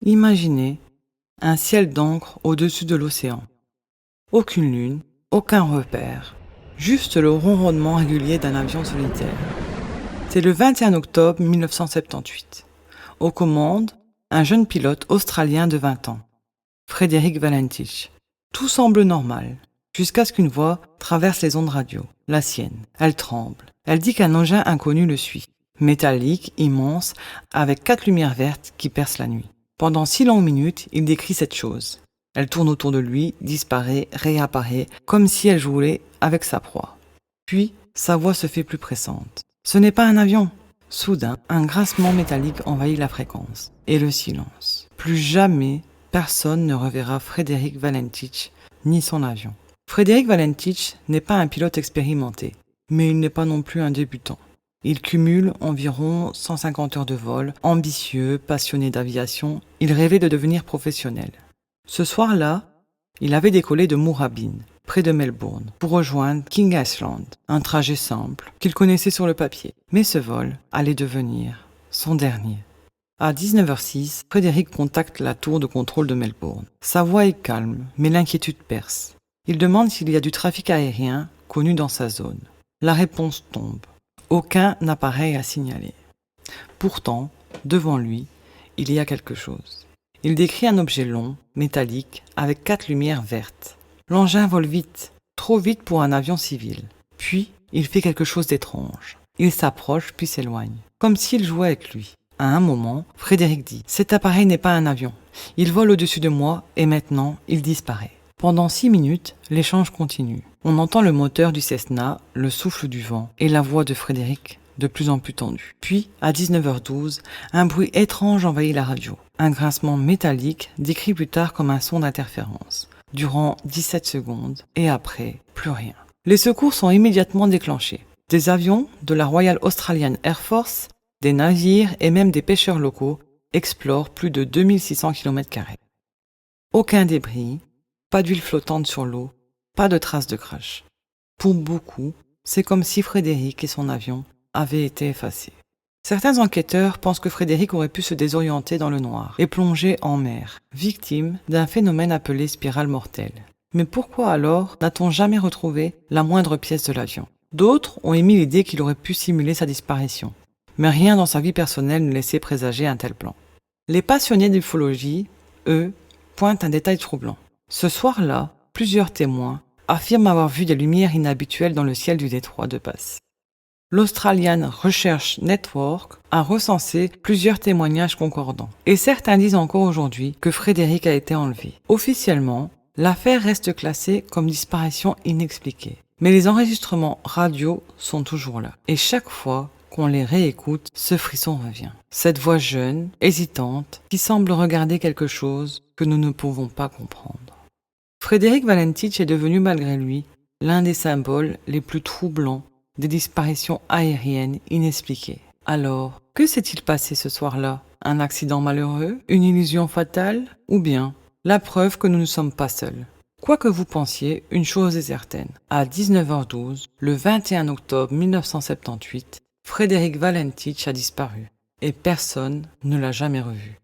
Imaginez un ciel d'encre au-dessus de l'océan. Aucune lune, aucun repère, juste le ronronnement régulier d'un avion solitaire. C'est le 21 octobre 1978. Aux commandes, un jeune pilote australien de 20 ans, Frederick Valentich. Tout semble normal, jusqu'à ce qu'une voix traverse les ondes radio, la sienne. Elle tremble. Elle dit qu'un engin inconnu le suit, métallique, immense, avec 4 lumières vertes qui percent la nuit. Pendant 6 longues minutes, il décrit cette chose. Elle tourne autour de lui, disparaît, réapparaît, comme si elle jouait avec sa proie. Puis, sa voix se fait plus pressante. Ce n'est pas un avion. Soudain, un grincement métallique envahit la fréquence. Et le silence. Plus jamais, personne ne reverra Frederick Valentich ni son avion. Frederick Valentich n'est pas un pilote expérimenté, mais il n'est pas non plus un débutant. Il cumule environ 150 heures de vol. Ambitieux, passionné d'aviation, il rêvait de devenir professionnel. Ce soir-là, il avait décollé de Moorabbin, près de Melbourne, pour rejoindre King Island, un trajet simple qu'il connaissait sur le papier. Mais ce vol allait devenir son dernier. À 19h06, Frederick contacte la tour de contrôle de Melbourne. Sa voix est calme, mais l'inquiétude perce. Il demande s'il y a du trafic aérien connu dans sa zone. La réponse tombe. Aucun appareil à signaler. Pourtant, devant lui, il y a quelque chose. Il décrit un objet long, métallique, avec 4 lumières vertes. L'engin vole vite, trop vite pour un avion civil. Puis, il fait quelque chose d'étrange. Il s'approche puis s'éloigne, comme s'il jouait avec lui. À un moment, Frederick dit « Cet appareil n'est pas un avion. Il vole au-dessus de moi et maintenant, il disparaît. » Pendant 6 minutes, l'échange continue. On entend le moteur du Cessna, le souffle du vent et la voix de Frederick de plus en plus tendue. Puis, à 19h12, un bruit étrange envahit la radio. Un grincement métallique décrit plus tard comme un son d'interférence. Durant 17 secondes et après, plus rien. Les secours sont immédiatement déclenchés. Des avions de la Royal Australian Air Force, des navires et même des pêcheurs locaux explorent plus de 2600 km². Aucun débris, pas d'huile flottante sur l'eau, pas de traces de crash. Pour beaucoup, c'est comme si Frederick et son avion avaient été effacés. Certains enquêteurs pensent que Frederick aurait pu se désorienter dans le noir et plonger en mer, victime d'un phénomène appelé spirale mortelle. Mais pourquoi alors n'a-t-on jamais retrouvé la moindre pièce de l'avion? D'autres ont émis l'idée qu'il aurait pu simuler sa disparition. Mais rien dans sa vie personnelle ne laissait présager un tel plan. Les passionnés d'ufologie, eux, pointent un détail troublant. Ce soir-là, plusieurs témoins affirment avoir vu des lumières inhabituelles dans le ciel du détroit de Bass. L'Australian Research Network a recensé plusieurs témoignages concordants. Et certains disent encore aujourd'hui que Frederick a été enlevé. Officiellement, l'affaire reste classée comme disparition inexpliquée. Mais les enregistrements radio sont toujours là. Et chaque fois qu'on les réécoute, ce frisson revient. Cette voix jeune, hésitante, qui semble regarder quelque chose que nous ne pouvons pas comprendre. Frederick Valentich est devenu malgré lui l'un des symboles les plus troublants des disparitions aériennes inexpliquées. Alors, que s'est-il passé ce soir-là? Un accident malheureux? Une illusion fatale? Ou bien la preuve que nous ne sommes pas seuls? Quoi que vous pensiez, une chose est certaine. À 19h12, le 21 octobre 1978, Frederick Valentich a disparu et personne ne l'a jamais revu.